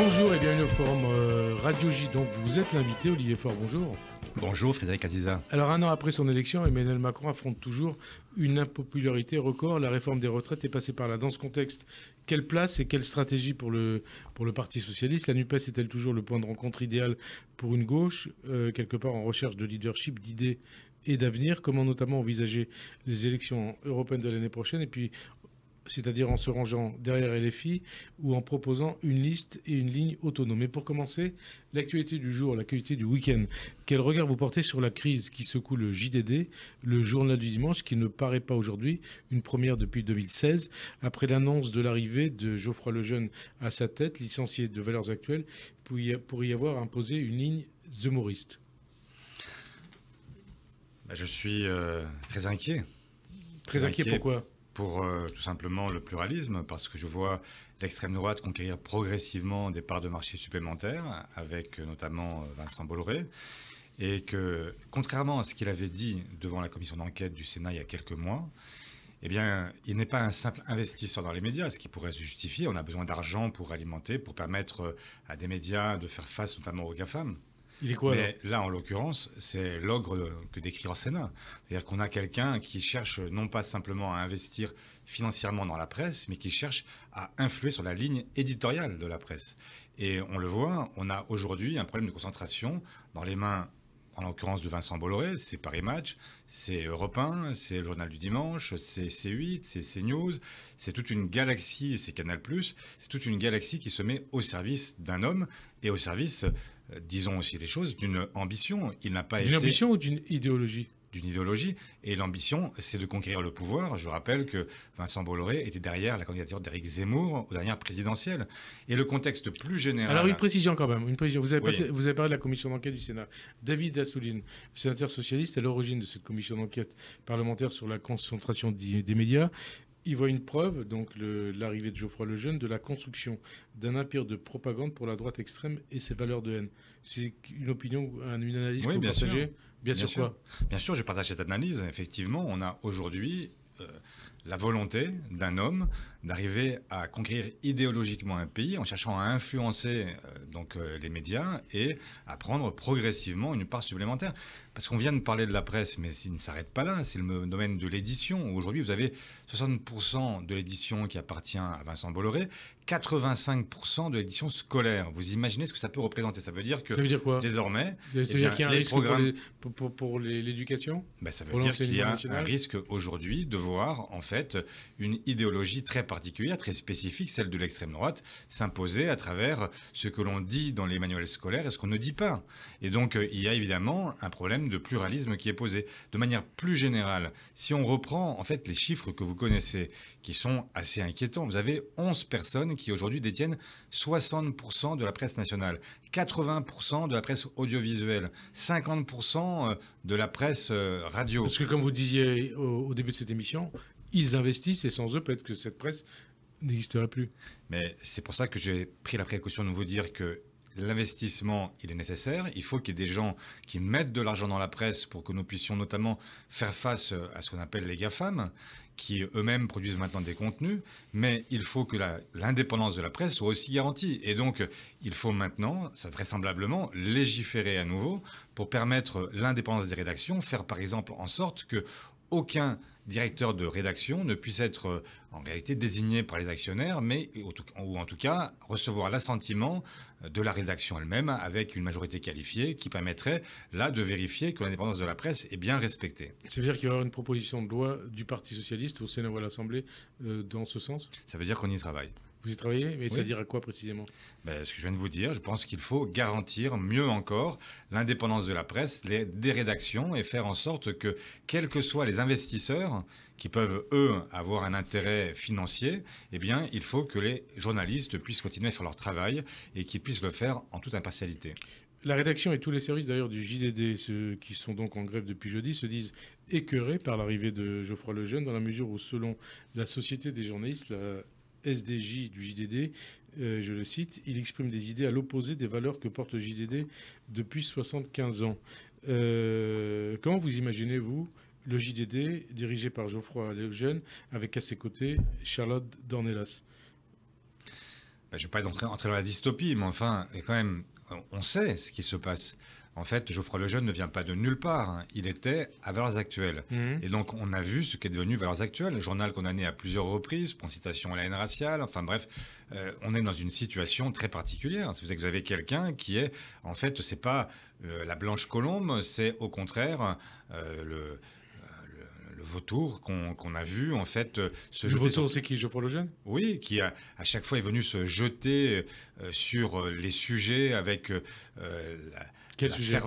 Bonjour et bienvenue au forum Radio J. Donc vous êtes l'invité, Olivier Faure, bonjour. Bonjour Frédéric Aziza. Alors un an après son élection, Emmanuel Macron affronte toujours une impopularité record. La réforme des retraites est passée par là. Dans ce contexte, quelle place et quelle stratégie pour le Parti Socialiste? La NUPES est-elle toujours le point de rencontre idéal pour une gauche, quelque part en recherche de leadership, d'idées et d'avenir? Comment notamment envisager les élections européennes de l'année prochaine? Et puis, c'est-à-dire en se rangeant derrière LFI ou en proposant une liste et une ligne autonome. Mais pour commencer, l'actualité du jour, l'actualité du week-end. Quel regard vous portez sur la crise qui secoue le JDD, le journal du dimanche, qui ne paraît pas aujourd'hui, une première depuis 2016, après l'annonce de l'arrivée de Geoffroy Lejeune à sa tête, licencié de Valeurs Actuelles, pour y avoir imposé une ligne zomoriste? Je suis très inquiet. Très inquiet, pourquoi? Pour tout simplement le pluralisme, parce que je vois l'extrême droite conquérir progressivement des parts de marché supplémentaires, avec notamment Vincent Bolloré, et que, contrairement à ce qu'il avait dit devant la commission d'enquête du Sénat il y a quelques mois, eh bien, il n'est pas un simple investisseur dans les médias, ce qui pourrait se justifier. On a besoin d'argent pour alimenter, pour permettre à des médias de faire face notamment aux GAFAM. Il est quoi, mais là, en l'occurrence, c'est l'ogre que décrit Sénat. C'est-à-dire qu'on a quelqu'un qui cherche non pas simplement à investir financièrement dans la presse, mais qui cherche à influer sur la ligne éditoriale de la presse. Et on le voit, on a aujourd'hui un problème de concentration dans les mains, en l'occurrence de Vincent Bolloré. C'est Paris Match, c'est Europe 1, c'est le Journal du Dimanche, c'est C8, c'est CNews. C'est toute une galaxie, c'est Canal+. C'est toute une galaxie qui se met au service d'un homme et au service, disons aussi les choses, d'une ambition. Il n'a pas été... D'une ambition ou d'une idéologie? D'une idéologie. Et l'ambition, c'est de conquérir le pouvoir. Je rappelle que Vincent Bolloré était derrière la candidature d'Éric Zemmour aux dernières présidentielles. Et le contexte plus général... Alors une précision quand même. Une précision. Vous avez parlé de la commission d'enquête du Sénat. David Assouline, sénateur socialiste, à l'origine de cette commission d'enquête parlementaire sur la concentration des médias. Il voit une preuve, donc l'arrivée de Geoffroy Lejeune, de la construction d'un empire de propagande pour la droite extrême et ses valeurs de haine. C'est une opinion, une analyse que vous partagez? Bien sûr quoi? Bien sûr, je partage cette analyse. Effectivement, on a aujourd'hui la volonté d'un homme d'arriver à conquérir idéologiquement un pays en cherchant à influencer les médias et à prendre progressivement une part supplémentaire. Parce qu'on vient de parler de la presse, mais il ne s'arrête pas là, c'est le domaine de l'édition. Aujourd'hui, vous avez 60% de l'édition qui appartient à Vincent Bolloré, 85% de l'édition scolaire. Vous imaginez ce que ça peut représenter? Ça veut dire que quoi désormais, ça veut dire qu'il y a un risque programmes... pour l'éducation? Ça veut dire qu'il y a un risque aujourd'hui de voir en fait une idéologie très particulière, très spécifique, celle de l'extrême droite, s'imposer à travers ce que l'on dit dans les manuels scolaires et ce qu'on ne dit pas. Et donc il y a évidemment un problème de pluralisme qui est posé. De manière plus générale, si on reprend en fait les chiffres que vous connaissez, qui sont assez inquiétants, vous avez 11 personnes qui aujourd'hui détiennent 60% de la presse nationale, 80% de la presse audiovisuelle, 50% de la presse radio. Parce que comme vous disiez au début de cette émission, ils investissent et sans eux, peut-être que cette presse n'existerait plus. Mais c'est pour ça que j'ai pris la précaution de vous dire que l'investissement, il est nécessaire. Il faut qu'il y ait des gens qui mettent de l'argent dans la presse pour que nous puissions notamment faire face à ce qu'on appelle les GAFAM, qui eux-mêmes produisent maintenant des contenus. Mais il faut que l'indépendance de la presse soit aussi garantie. Et donc, il faut maintenant, ça vraisemblablement, légiférer à nouveau pour permettre l'indépendance des rédactions, faire par exemple en sorte que aucun directeur de rédaction ne puisse être en réalité désigné par les actionnaires, ou en tout cas recevoir l'assentiment de la rédaction elle-même avec une majorité qualifiée qui permettrait là de vérifier que l'indépendance de la presse est bien respectée. Ça veut dire qu'il va y avoir une proposition de loi du Parti socialiste au Sénat ou à l'Assemblée dans ce sens? Ça veut dire qu'on y travaille. Vous y travaillez? Mais oui. Ça dirait quoi précisément? Ce que je viens de vous dire, je pense qu'il faut garantir mieux encore l'indépendance de la presse, des rédactions et faire en sorte que, quels que soient les investisseurs qui peuvent, eux, avoir un intérêt financier, eh bien, il faut que les journalistes puissent continuer à faire leur travail et qu'ils puissent le faire en toute impartialité. La rédaction et tous les services d'ailleurs du JDD, ceux qui sont donc en grève depuis jeudi, se disent écœurés par l'arrivée de Geoffroy Lejeune dans la mesure où, selon la Société des journalistes, la SDJ du JDD, je le cite, il exprime des idées à l'opposé des valeurs que porte le JDD depuis 75 ans. Comment vous imaginez-vous le JDD dirigé par Geoffroy Lejeune avec à ses côtés Charlotte Dornelas? je ne vais pas entrer dans la dystopie, mais enfin, quand même, on sait ce qui se passe. En fait, Geoffroy Lejeune ne vient pas de nulle part, hein. Il était à Valeurs Actuelles. Et donc, on a vu ce qu'est devenu Valeurs Actuelles, le journal condamné à plusieurs reprises pour incitation à la haine raciale. Enfin bref, on est dans une situation très particulière. Vous avez quelqu'un qui est, en fait, c'est pas la blanche colombe, c'est au contraire le vautour qu'on a vu, en fait, se Le jeter vautour, c'est qui, Geoffroy Lejeune? Oui, qui à chaque fois est venu se jeter sur les sujets avec Quel sujet?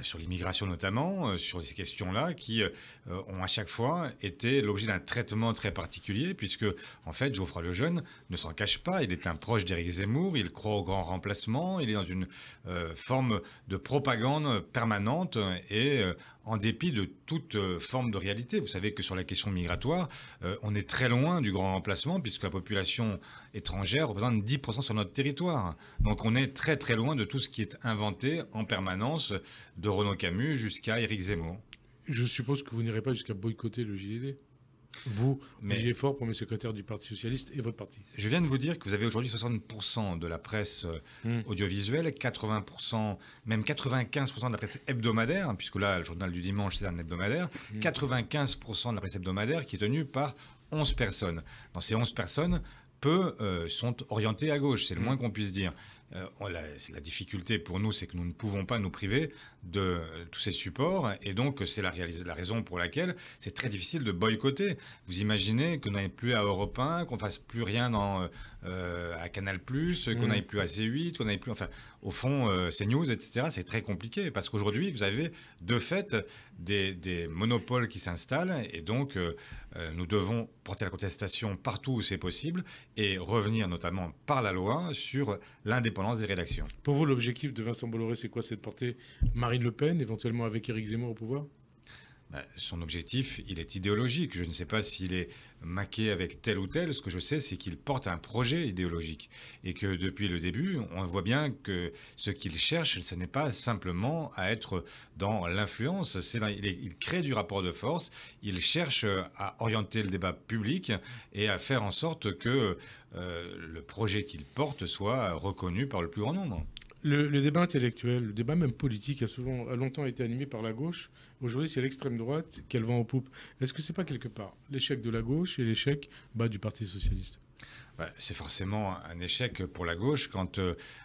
sur l'immigration notamment, sur ces questions-là, qui ont à chaque fois été l'objet d'un traitement très particulier, puisque en fait Geoffroy Lejeune ne s'en cache pas, il est un proche d'Éric Zemmour, il croit au grand remplacement, il est dans une forme de propagande permanente et en dépit de toute forme de réalité. Vous savez que sur la question migratoire, on est très loin du grand remplacement, puisque la population étrangère représente 10% sur notre territoire. Donc on est très très loin de tout ce qui est inventé en permanence, de Renaud Camus jusqu'à Éric Zemmour. Je suppose que vous n'irez pas jusqu'à boycotter le JDD. Vous, Olivier Faure, premier secrétaire du Parti Socialiste, et votre parti. Je viens de vous dire que vous avez aujourd'hui 60% de la presse audiovisuelle, 80%, même 95% de la presse hebdomadaire, puisque là, le journal du dimanche, c'est un hebdomadaire, 95% de la presse hebdomadaire qui est tenue par 11 personnes. Dans ces 11 personnes, peu sont orientés à gauche, c'est le moins qu'on puisse dire. La difficulté pour nous, c'est que nous ne pouvons pas nous priver de tous ces supports, et donc c'est la raison pour laquelle c'est très difficile de boycotter. Vous imaginez qu'on n'aille plus à Europe 1, qu'on fasse plus rien à Canal+, qu'on n'aille plus à C8, qu'on n'aille plus, enfin, au fond, CNews, etc. C'est très compliqué, parce qu'aujourd'hui, vous avez de fait des monopoles qui s'installent, et donc nous devons porter la contestation partout où c'est possible, et revenir notamment par la loi sur l'indépendance des rédactions. Pour vous, l'objectif de Vincent Bolloré, c'est quoi? C'est de porter Marine Le Pen, éventuellement avec Éric Zemmour au pouvoir? Son objectif, il est idéologique. Je ne sais pas s'il est maqué avec tel ou tel. Ce que je sais, c'est qu'il porte un projet idéologique. Et que depuis le début, on voit bien que ce qu'il cherche, ce n'est pas simplement à être dans l'influence. Il crée du rapport de force. Il cherche à orienter le débat public et à faire en sorte que le projet qu'il porte soit reconnu par le plus grand nombre. Le débat intellectuel, le débat même politique a longtemps été animé par la gauche. Aujourd'hui, c'est l'extrême droite qu'elle vend en poupe. Est-ce que c'est pas quelque part l'échec de la gauche et l'échec du Parti socialiste? C'est forcément un échec pour la gauche quand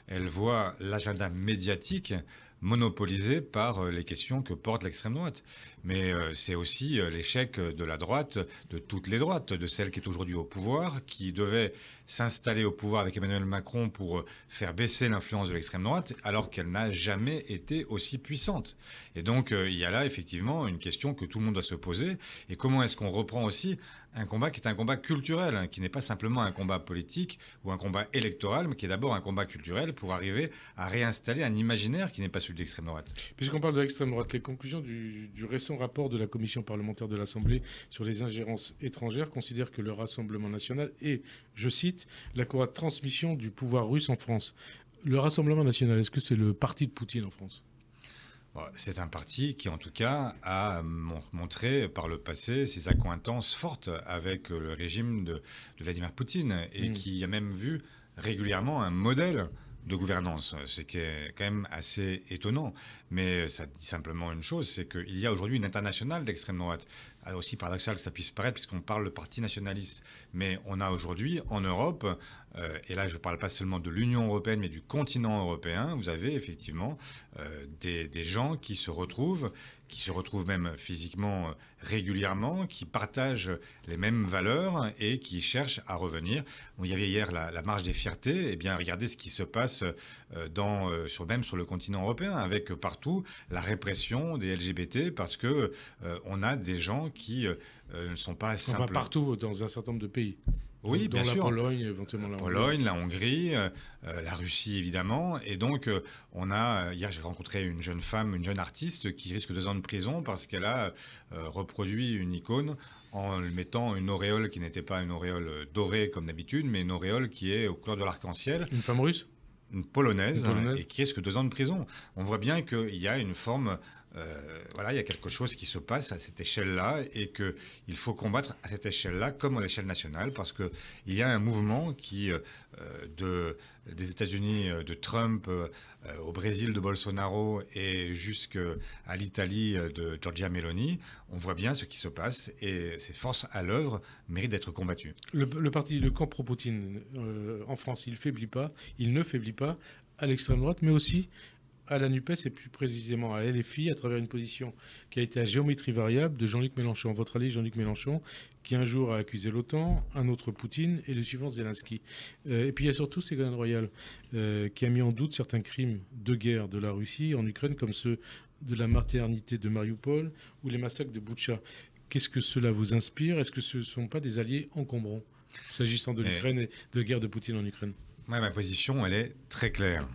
elle voit l'agenda médiatique monopolisé par les questions que porte l'extrême droite. Mais c'est aussi l'échec de la droite, de toutes les droites, de celle qui est aujourd'hui au pouvoir, qui devait s'installer au pouvoir avec Emmanuel Macron pour faire baisser l'influence de l'extrême droite, alors qu'elle n'a jamais été aussi puissante. Et donc il y a là effectivement une question que tout le monde doit se poser. Et comment est-ce qu'on reprend aussi un combat qui est un combat culturel, hein, qui n'est pas simplement un combat politique ou un combat électoral, mais qui est d'abord un combat culturel pour arriver à réinstaller un imaginaire qui n'est pas celui de l'extrême droite. Puisqu'on parle de l'extrême droite, les conclusions du récent rapport de la commission parlementaire de l'Assemblée sur les ingérences étrangères considèrent que le Rassemblement national est, je cite, la courroie de transmission du pouvoir russe en France. Le Rassemblement national, est-ce que c'est le parti de Poutine en France? C'est un parti qui, en tout cas, a montré par le passé ses accointances fortes avec le régime de Vladimir Poutine et qui a même vu régulièrement un modèle de gouvernance, ce qui est quand même assez étonnant. Mais ça dit simplement une chose, c'est qu'il y a aujourd'hui une internationale d'extrême droite. Aussi paradoxal que ça puisse paraître, puisqu'on parle de parti nationaliste. Mais on a aujourd'hui, en Europe, et là je ne parle pas seulement de l'Union européenne, mais du continent européen, vous avez effectivement des gens qui se retrouvent même physiquement régulièrement, qui partagent les mêmes valeurs et qui cherchent à revenir. Bon, il y avait hier la marche des fiertés. Eh bien, regardez ce qui se passe même sur le continent européen, avec partout la répression des LGBT, parce que on a des gens qui ne sont pas simples. Partout, dans un certain nombre de pays. Oui, bien sûr. La Pologne, éventuellement la Pologne, la Hongrie, la Russie, évidemment. Et donc, hier, j'ai rencontré une jeune femme, une jeune artiste qui risque 2 ans de prison parce qu'elle a reproduit une icône en lui mettant une auréole qui n'était pas une auréole dorée comme d'habitude, mais une auréole qui est aux couleurs de l'arc-en-ciel. Une femme russe? Une polonaise, et qui risque 2 ans de prison. On voit bien qu'il y a une forme voilà, il y a quelque chose qui se passe à cette échelle-là et qu'il faut combattre à cette échelle-là comme à l'échelle nationale parce qu'il y a un mouvement qui, des États-Unis de Trump au Brésil de Bolsonaro et jusqu'à l'Italie de Giorgia Meloni, on voit bien ce qui se passe et ces forces à l'œuvre méritent d'être combattues. Le camp pro-Poutine en France, il ne faiblit pas à l'extrême droite, mais aussi à la NUPES et plus précisément à LFI à travers une position qui a été à géométrie variable de Jean-Luc Mélenchon. Votre allié Jean-Luc Mélenchon, qui un jour a accusé l'OTAN, un autre Poutine et le suivant Zelensky. Et puis il y a surtout Ségolène Royal qui a mis en doute certains crimes de guerre de la Russie en Ukraine comme ceux de la maternité de Mariupol ou les massacres de Boutcha. Qu'est-ce que cela vous inspire? Est-ce que ce ne sont pas des alliés encombrants s'agissant de l'Ukraine et de la guerre de Poutine en Ukraine? Ouais, ma position, elle est très claire.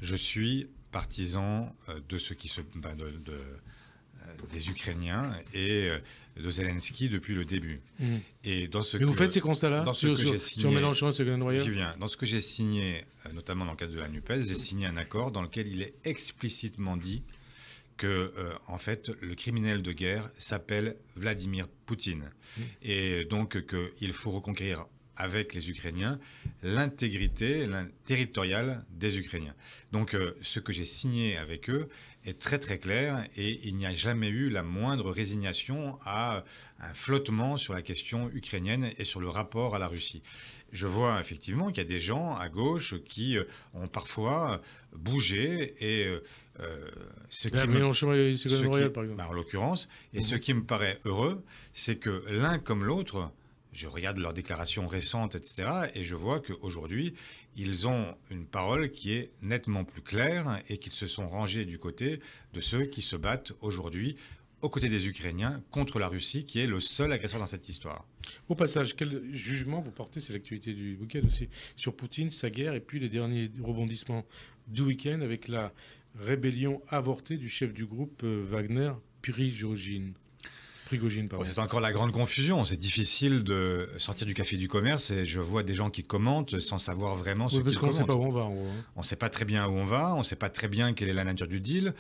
Je suis partisan de ce qui des Ukrainiens et de Zelensky depuis le début. Et Mais vous faites ces constats-là sur Mélenchon et Ségolène Royal? J'y viens. Dans ce que j'ai signé, notamment dans le cadre de la NUPES, j'ai signé un accord dans lequel il est explicitement dit que, en fait, le criminel de guerre s'appelle Vladimir Poutine. Et donc qu'il faut reconquérir avec les Ukrainiens l'intégrité territoriale des Ukrainiens. Donc ce que j'ai signé avec eux est très très clair et il n'y a jamais eu la moindre résignation à un flottement sur la question ukrainienne et sur le rapport à la Russie. Je vois effectivement qu'il y a des gens à gauche qui ont parfois bougé et ce qui Mélenchon et Ségolène Royal, par exemple. En l'occurrence, et ce qui me paraît heureux, c'est que l'un comme l'autre, je regarde leurs déclarations récentes, etc., et je vois qu'aujourd'hui, ils ont une parole qui est nettement plus claire et qu'ils se sont rangés du côté de ceux qui se battent aujourd'hui aux côtés des Ukrainiens contre la Russie, qui est le seul agresseur dans cette histoire. Au passage, quel jugement vous portez, c'est l'actualité du week-end aussi, sur Poutine, sa guerre, et puis les derniers rebondissements du week-end avec la rébellion avortée du chef du groupe Wagner, Prigojine. C'est encore la grande confusion. C'est difficile de sortir du café du commerce et je vois des gens qui commentent sans savoir vraiment ce qu'ils commentent. Parce qu'on ne sait pas où on va. On ne sait pas très bien où on va, on ne sait pas très bien quelle est la nature du deal.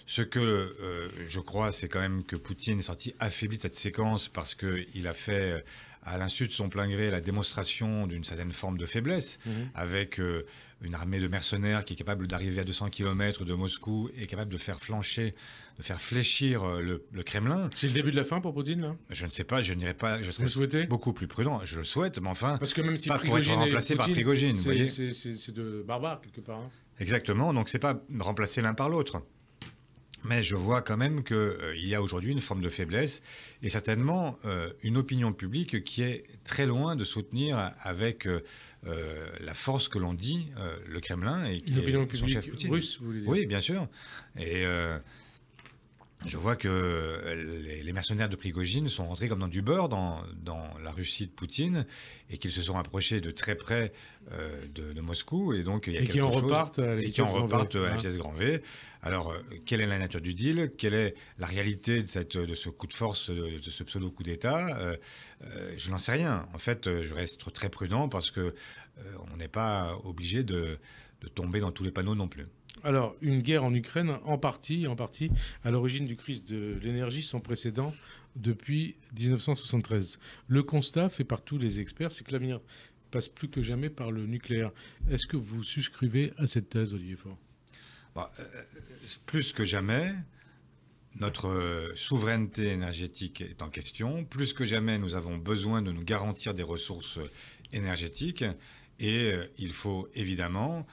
Ce que je crois, c'est quand même que Poutine est sorti affaibli de cette séquence parce qu'il a fait, à l'insu de son plein gré, la démonstration d'une certaine forme de faiblesse, avec une armée de mercenaires qui est capable d'arriver à 200 km de Moscou et capable de faire fléchir le Kremlin. C'est le début de la fin pour Poutine, là? Je ne sais pas, je n'irai pas. Je serais beaucoup plus prudent. Je le souhaite, mais enfin, parce que même si pas pour être remplacé par Prigojine. C'est de barbare, quelque part. Hein. Exactement, donc c'est pas remplacer l'un par l'autre. Mais je vois quand même qu'il y a aujourd'hui une forme de faiblesse et certainement une opinion publique qui est très loin de soutenir avec la force que l'on dit le Kremlin et qui une opinion est son publique chef Poutine. Russe, vous voulez dire? Oui, bien sûr. Et je vois que les mercenaires de Prigojine sont rentrés comme dans du beurre dans la Russie de Poutine et qu'ils se sont approchés de très près de Moscou. Et donc, il y a qui en repartent à la vitesse grand V. Alors, quelle est la nature du deal? Quelle est la réalité de ce coup de force, de ce pseudo-coup d'État? Je n'en sais rien. En fait, je reste très prudent parce qu'on n'est pas obligé de tomber dans tous les panneaux non plus. Alors, une guerre en Ukraine, en partie, à l'origine du crise de l'énergie sans précédent depuis 1973. Le constat fait par tous les experts, c'est que l'avenir passe plus que jamais par le nucléaire. Est-ce que vous souscrivez à cette thèse, Olivier Faure? Plus que jamais, notre souveraineté énergétique est en question. Plus que jamais, nous avons besoin de nous garantir des ressources énergétiques. Et il faut évidemment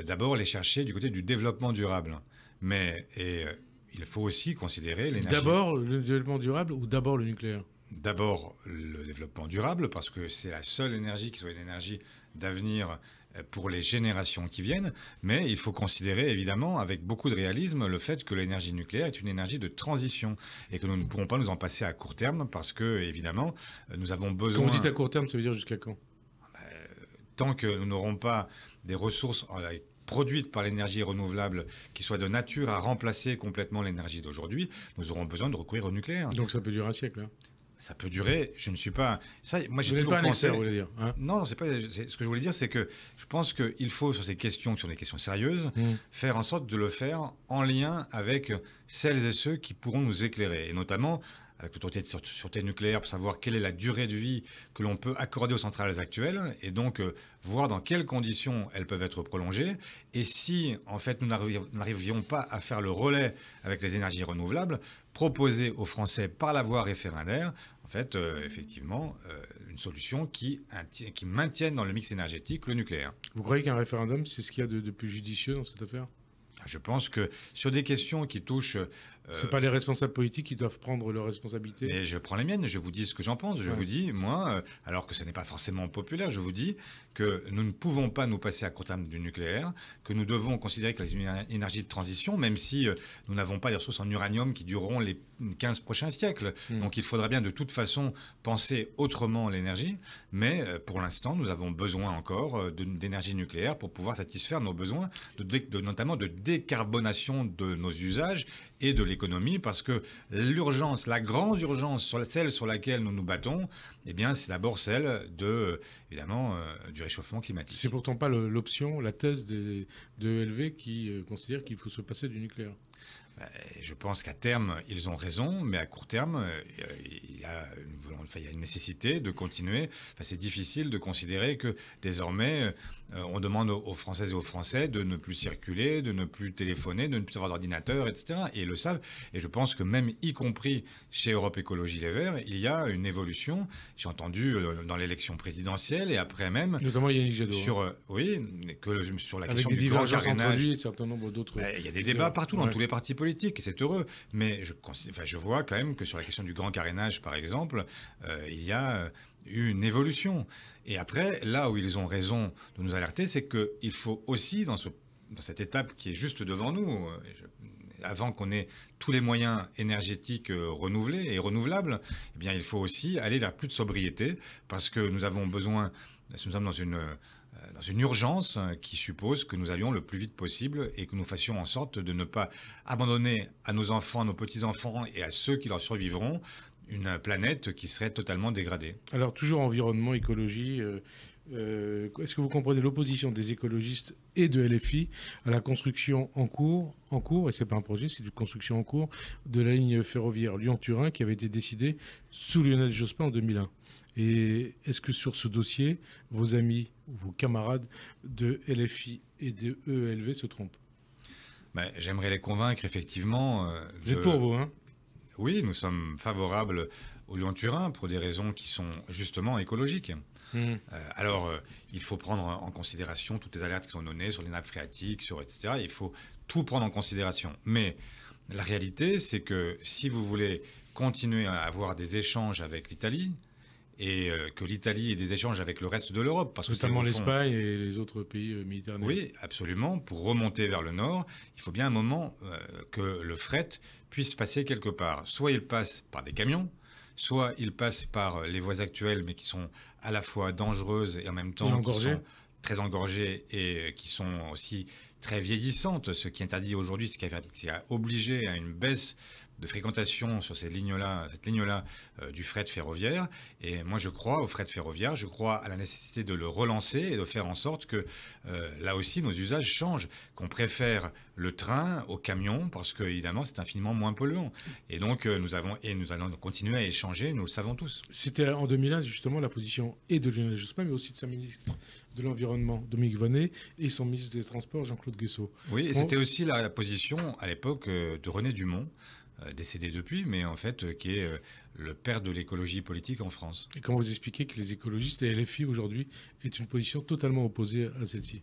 d'abord les chercher du côté du développement durable. Mais il faut aussi considérer l'énergie. D'abord le développement durable ou d'abord le nucléaire? D'abord le développement durable, parce que c'est la seule énergie qui soit une énergie d'avenir pour les générations qui viennent. Mais il faut considérer évidemment avec beaucoup de réalisme le fait que l'énergie nucléaire est une énergie de transition et que nous ne pourrons pas nous en passer à court terme parce que évidemment nous avons besoin... Quand vous dites à court terme, ça veut dire jusqu'à quand? Tant que nous n'aurons pas des ressources produites par l'énergie renouvelable qui soient de nature à remplacer complètement l'énergie d'aujourd'hui, nous aurons besoin de recourir au nucléaire. Donc ça peut durer un siècle, hein. Ça peut durer. Je ne suis pas. Ça, moi, j'ai Vous n'êtes toujours pas un pensé. expert, vous voulez dire, hein? Non, c'est pas. Ce que je voulais dire, c'est que je pense qu'il faut, sur ces questions, qui sont des questions sérieuses, faire en sorte de le faire en lien avec celles et ceux qui pourront nous éclairer, et notamment avec l'autorité de sûreté nucléaire pour savoir quelle est la durée de vie que l'on peut accorder aux centrales actuelles, et donc voir dans quelles conditions elles peuvent être prolongées, et si en fait nous n'arrivions pas à faire le relais avec les énergies renouvelables, proposer aux Français par la voie référendaire, en fait, effectivement, une solution qui maintienne dans le mix énergétique le nucléaire. Vous croyez qu'un référendum, c'est ce qu'il y a de plus judicieux dans cette affaire? Je pense que sur des questions qui touchent... C'est pas les responsables politiques qui doivent prendre leurs responsabilités? Mais je prends les miennes, je vous dis ce que j'en pense. Je vous dis, moi, alors que ce n'est pas forcément populaire, je vous dis que nous ne pouvons pas nous passer à court terme du nucléaire, que nous devons considérer que les énergies de transition, même si nous n'avons pas des ressources en uranium qui dureront les 15 prochains siècles. Donc il faudra bien de toute façon penser autrement l'énergie. Mais pour l'instant, nous avons besoin encore d'énergie nucléaire pour pouvoir satisfaire nos besoins, notamment de décarbonation de nos usages et de l'économie, parce que l'urgence, la grande urgence, celle sur laquelle nous nous battons, eh bien, c'est d'abord celle évidemment, du réchauffement climatique. C'est pourtant pas l'option, la thèse de ELV qui considère qu'il faut se passer du nucléaire. Je pense qu'à terme, ils ont raison, mais à court terme, il y a une nécessité de continuer. C'est difficile de considérer que désormais, on demande aux Françaises et aux Français de ne plus circuler, de ne plus téléphoner, de ne plus avoir d'ordinateur, etc. Et ils le savent. Et je pense que même, y compris chez Europe Écologie Les Verts, il y a une évolution. J'ai entendu dans l'élection présidentielle et après même... Notamment Yannick Jadot. Sur la question du grand divergences carénage. entre lui et un certain nombre d'autres... Il y a des débats partout, dans tous les partis politiques, et c'est heureux. Mais je vois quand même que sur la question du grand carénage, par exemple, il y a eu une évolution. Et après, là où ils ont raison de nous alerter, c'est qu'il faut aussi, dans cette étape qui est juste devant nous, avant qu'on ait tous les moyens énergétiques renouvelés et renouvelables, eh bien, il faut aussi aller vers plus de sobriété, parce que nous sommes dans une urgence qui suppose que nous allions le plus vite possible et que nous fassions en sorte de ne pas abandonner à nos enfants, à nos petits-enfants et à ceux qui leur survivront une planète qui serait totalement dégradée. Alors, toujours environnement, écologie, est-ce que vous comprenez l'opposition des écologistes et de LFI à la construction en cours, et c'est pas un projet, c'est une construction en cours, de la ligne ferroviaire Lyon-Turin qui avait été décidée sous Lionel Jospin en 2001? Et est-ce que sur ce dossier, vos amis ou vos camarades de LFI et de EELV se trompent? J'aimerais les convaincre, effectivement. Vous êtes pour vous, hein? Oui, nous sommes favorables au Lyon-Turin pour des raisons qui sont justement écologiques. Alors, il faut prendre en considération toutes les alertes qui sont données sur les nappes phréatiques, etc. Il faut tout prendre en considération. Mais la réalité, c'est que si vous voulez continuer à avoir des échanges avec l'Italie, et que l'Italie ait des échanges avec le reste de l'Europe. Notamment l'Espagne et les autres pays méditerranéens. Oui, absolument. Pour remonter vers le nord, il faut bien un moment que le fret puisse passer quelque part. Soit il passe par des camions, soit il passe par les voies actuelles, mais qui sont à la fois dangereuses et en même temps qui sont très engorgées et qui sont aussi très vieillissantes. Ce qui interdit aujourd'hui, ce qui a obligé à une baisse de fréquentation sur cette ligne-là du fret ferroviaire. Et moi, je crois au fret ferroviaire, je crois à la nécessité de le relancer et de faire en sorte que, là aussi, nos usages changent, qu'on préfère le train au camion, parce que, évidemment, c'est infiniment moins polluant. Et donc, nous allons continuer à échanger, nous le savons tous. C'était en 2001, justement, la position et de Lionel Jospin, mais aussi de sa ministre de l'Environnement, Dominique Voynet, et son ministre des Transports, Jean-Claude Guessot. Oui, et c'était aussi la position, à l'époque, de René Dumont, décédé depuis, mais en fait qui est le père de l'écologie politique en France. Et comment vous expliquez que les écologistes et LFI aujourd'hui aient une position totalement opposée à celle-ci?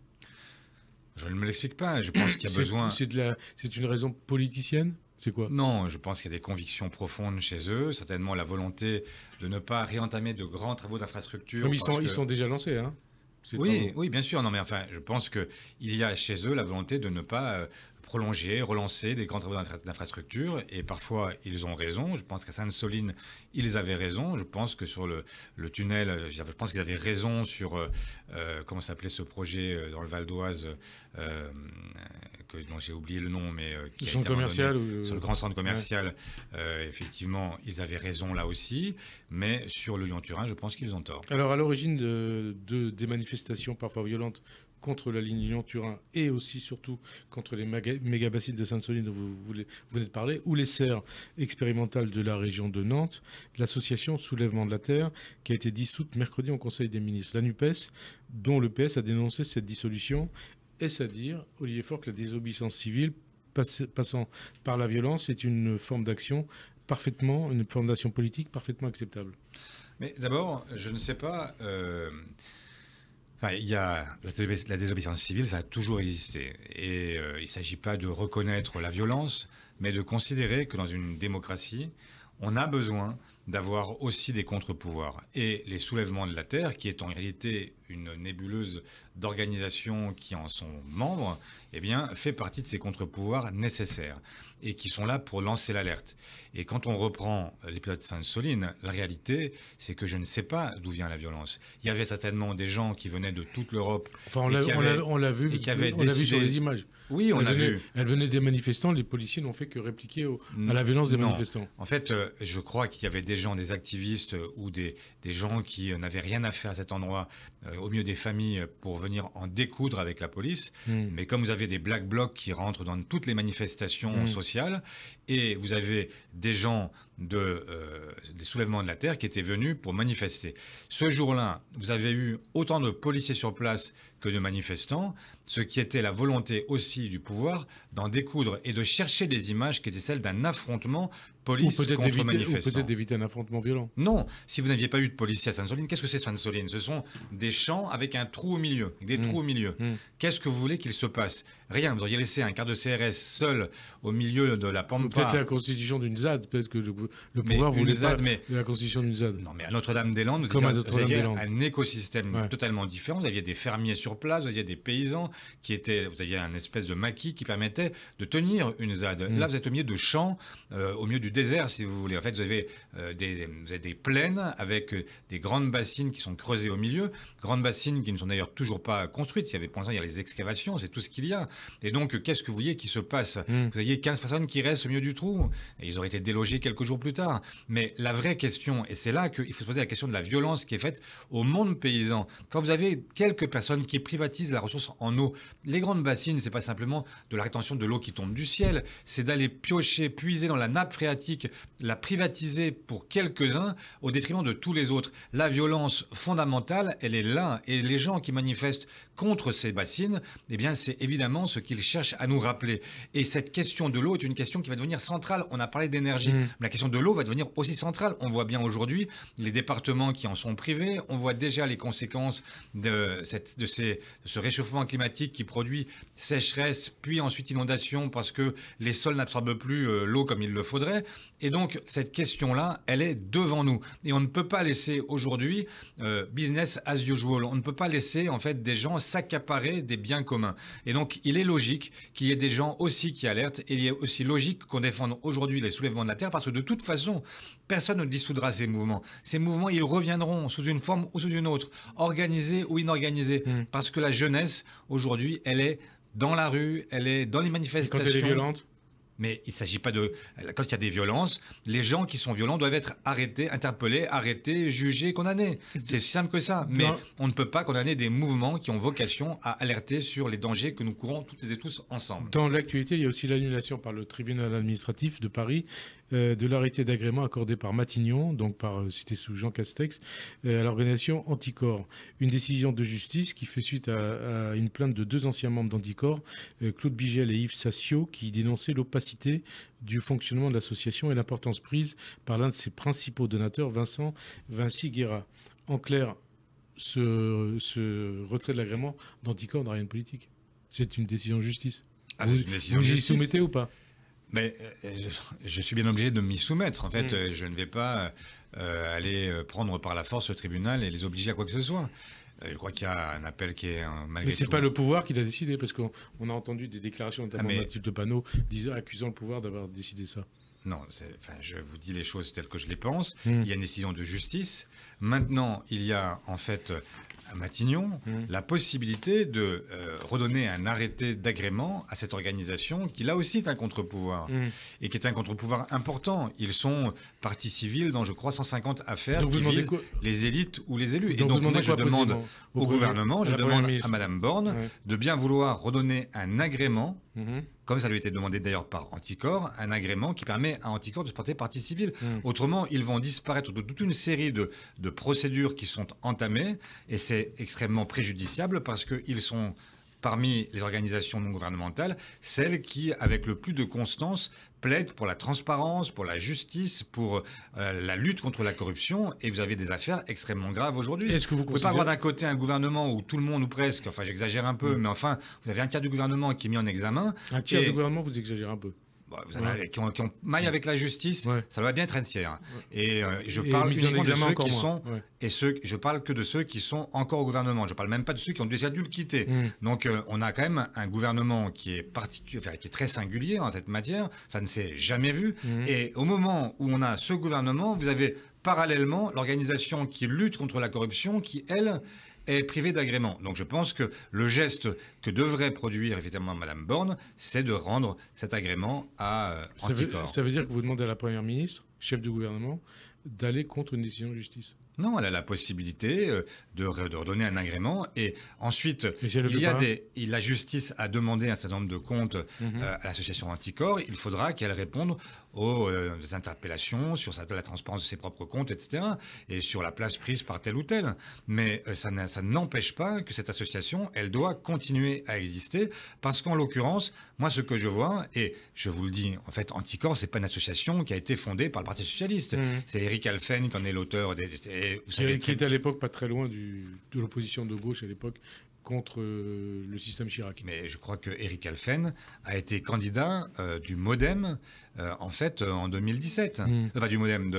Je ne me l'explique pas, je pense qu'il y a besoin... C'est une raison politicienne? C'est quoi? Non, je pense qu'il y a des convictions profondes chez eux, certainement la volonté de ne pas réentamer de grands travaux d'infrastructure. Mais ils sont déjà lancés, hein? Oui, bien sûr. Non, mais enfin, je pense qu'il y a chez eux la volonté de ne pas prolonger, relancer des grands travaux d'infrastructure. Et parfois, ils ont raison. Je pense qu'à Sainte-Soline, ils avaient raison. Je pense que sur le tunnel, je pense qu'ils avaient raison sur, comment s'appelait ce projet dans le Val d'Oise, dont j'ai oublié le nom, mais qui le a centre été commercial sur le grand centre commercial. Effectivement, ils avaient raison là aussi. Mais sur le Lyon-Turin, je pense qu'ils ont tort. Alors, à l'origine des manifestations parfois violentes contre la ligne Lyon-Turin et aussi, surtout, contre les méga-bassines de Sainte-Soline dont vous venez de parler, ou les serres expérimentales de la région de Nantes, l'association Soulèvement de la Terre, qui a été dissoute mercredi au Conseil des ministres. La NUPES, dont le PS a dénoncé cette dissolution, est-ce à dire, Olivier Faure, que la désobéissance civile, passant par la violence, est une forme d'action une forme d'action politique parfaitement acceptable? Mais d'abord, je ne sais pas... il y a la désobéissance civile, ça a toujours existé. Et il ne s'agit pas de reconnaître la violence, mais de considérer que dans une démocratie, on a besoin d'avoir aussi des contre-pouvoirs. Et les soulèvements de la Terre, qui est en réalité une nébuleuse d'organisations qui en sont membres, eh bien, fait partie de ces contre-pouvoirs nécessaires et qui sont là pour lancer l'alerte. Et quand on reprend l'épisode de Sainte-Soline, la réalité, c'est que je ne sais pas d'où vient la violence. Il y avait certainement des gens qui venaient de toute l'Europe. Enfin, on l'a vu sur les images. Oui, on l'a vu. Elle venait des manifestants, les policiers n'ont fait que répliquer à la violence des manifestants. En fait, je crois qu'il y avait des gens, des activistes ou des gens qui n'avaient rien à faire à cet endroit, au milieu des familles, pour venir en découdre avec la police. Mais comme vous avez des black blocs qui rentrent dans toutes les manifestations sociales, et vous avez des gens des soulèvements de la Terre qui étaient venus pour manifester. Ce jour-là, vous avez eu autant de policiers sur place que de manifestants, ce qui était la volonté aussi du pouvoir d'en découdre et de chercher des images qui étaient celles d'un affrontement police contre manifestants. Ou peut-être d'éviter un affrontement violent. Non, si vous n'aviez pas eu de policiers à Sainte-Soline, qu'est-ce que c'est Sainte-Soline? Ce sont des champs avec un trou au milieu, des trous au milieu. Qu'est-ce que vous voulez qu'il se passe? Rien, vous auriez laissé un quart de CRS seul au milieu de la pampa. Peut-être la constitution d'une ZAD, peut-être que le pouvoir voulait ZAD, pas la constitution d'une ZAD. Non, mais à Notre-Dame-des-Landes, vous aviez un écosystème totalement différent. Vous aviez des fermiers sur place, vous aviez des paysans vous aviez un espèce de maquis qui permettait de tenir une ZAD. Là, vous êtes au milieu de champs, au milieu du désert, si vous voulez. En fait, vous avez des plaines avec des grandes bassines qui sont creusées au milieu, grandes bassines qui ne sont d'ailleurs toujours pas construites. Pour l'instant, il y a les excavations, c'est tout ce qu'il y a. Et donc, qu'est-ce que vous vouliez qui se passe? Vous aviez 15 personnes qui restent au milieu du trou, et ils auraient été délogés quelques jours plus tard. Mais la vraie question, et c'est là qu'il faut se poser la question de la violence qui est faite au monde paysan. Quand vous avez quelques personnes qui privatisent la ressource en eau, les grandes bassines, c'est pas simplement de la rétention de l'eau qui tombe du ciel, c'est d'aller piocher, puiser dans la nappe phréatique, la privatiser pour quelques-uns au détriment de tous les autres. La violence fondamentale, elle est là. Et les gens qui manifestent contre ces bassines, eh bien, c'est évidemment ce qu'ils cherchent à nous rappeler. Et cette question de l'eau est une question qui va devenir centrale. On a parlé d'énergie, mais la question de l'eau va devenir aussi centrale. On voit bien aujourd'hui les départements qui en sont privés. On voit déjà les conséquences de ce réchauffement climatique qui produit sécheresse, puis ensuite inondation parce que les sols n'absorbent plus l'eau comme il le faudrait. Et donc, cette question-là, elle est devant nous. Et on ne peut pas laisser aujourd'hui business as usual. On ne peut pas laisser, en fait, des gens s'accaparer des biens communs. Et donc, il est logique qu'il y ait des gens aussi qui alertent. Et il est aussi logique qu'on défende aujourd'hui les soulèvements de la Terre parce que de toute façon, personne ne dissoudra ces mouvements. Ces mouvements, ils reviendront sous une forme ou sous une autre, organisés ou inorganisés. Parce que la jeunesse, aujourd'hui, elle est dans la rue, elle est dans les manifestations. Et quand elle est violente ? Mais il ne s'agit pas de... Quand il y a des violences, les gens qui sont violents doivent être arrêtés, interpellés, arrêtés, jugés, condamnés. C'est aussi simple que ça. Mais on ne peut pas condamner des mouvements qui ont vocation à alerter sur les dangers que nous courons toutes et tous ensemble. Dans l'actualité, il y a aussi l'annulation par le tribunal administratif de Paris de l'arrêté d'agrément accordé par Matignon, donc cité sous Jean Castex, à l'organisation Anticor. Une décision de justice qui fait suite à une plainte de 2 anciens membres d'Anticor, Claude Bigel et Yves Sassio, qui dénonçaient l'opacité du fonctionnement de l'association et l'importance prise par l'un de ses principaux donateurs, Vinci Guerra. En clair, ce retrait de l'agrément d'Anticor n'a rien de politique. C'est une décision de justice. Vous y soumettez ou pas ? Mais je suis bien obligé de m'y soumettre. En fait, je ne vais pas aller prendre par la force le tribunal et les obliger à quoi que ce soit. Je crois qu'il y a un appel qui est malgré Mais c'est tout. pas le pouvoir qui l'a décidé, parce qu'on a entendu des déclarations, notamment de Mathilde Panot, accusant le pouvoir d'avoir décidé ça. Non, je vous dis les choses telles que je les pense. Mm. Il y a une décision de justice. Maintenant, il y a en fait à Matignon la possibilité de redonner un arrêté d'agrément à cette organisation qui là aussi est un contre-pouvoir et qui est un contre-pouvoir important. Ils sont partie civile dans, je crois, 150 affaires Donc qui vous visent quoi les élites ou les élus. Donc et donc moi je demande au gouvernement, je demande à Madame Borne de bien vouloir redonner un agrément, comme ça lui a été demandé d'ailleurs par Anticor, un agrément qui permet à Anticor de se porter partie civile. Autrement, ils vont disparaître de toute une série de procédures qui sont entamées et c'est extrêmement préjudiciable parce qu'ils sont parmi les organisations non gouvernementales, celles qui, avec le plus de constance, plaident pour la transparence, pour la justice, pour la lutte contre la corruption. Et vous avez des affaires extrêmement graves aujourd'hui. Est-ce que vous ne pouvez pas avoir d'un côté un gouvernement où tout le monde, ou presque, enfin j'exagère un peu, mais enfin, vous avez un tiers du gouvernement qui est mis en examen. Un tiers du gouvernement, vous exagérez un peu. Vous en avez qui ont maille avec la justice, ça doit bien être un tiers. Et je Et parle uniquement de ceux qui sont je parle que de ceux qui sont encore au gouvernement. Je parle même pas de ceux qui ont déjà dû le quitter. Donc on a quand même un gouvernement qui est qui est très singulier en cette matière. Ça ne s'est jamais vu. Et au moment où on a ce gouvernement, vous avez parallèlement l'organisation qui lutte contre la corruption, qui elle est privée d'agrément. Donc je pense que le geste que devrait produire effectivement Madame Borne, c'est de rendre cet agrément à Anticor. Ça veut dire que vous demandez à la Première ministre, chef du gouvernement, d'aller contre une décision de justice? Non, elle a la possibilité de redonner un agrément. Et ensuite, la justice a demandé un certain nombre de comptes à l'association Anticor. Il faudra qu'elle réponde aux interpellations sur la transparence de ses propres comptes, etc. Et sur la place prise par tel ou tel. Mais ça n'empêche pas que cette association, elle doit continuer à exister. Parce qu'en l'occurrence, moi, ce que je vois, et je vous le dis, en fait, Anticor, c'est pas une association qui a été fondée par le Parti socialiste. C'est Eric Alphen qui en est l'auteur qui était à l'époque pas très loin de l'opposition de gauche à l'époque contre le système Chirac. Mais je crois que Eric Alphen a été candidat du MoDem en fait en 2017. Pas du MoDem,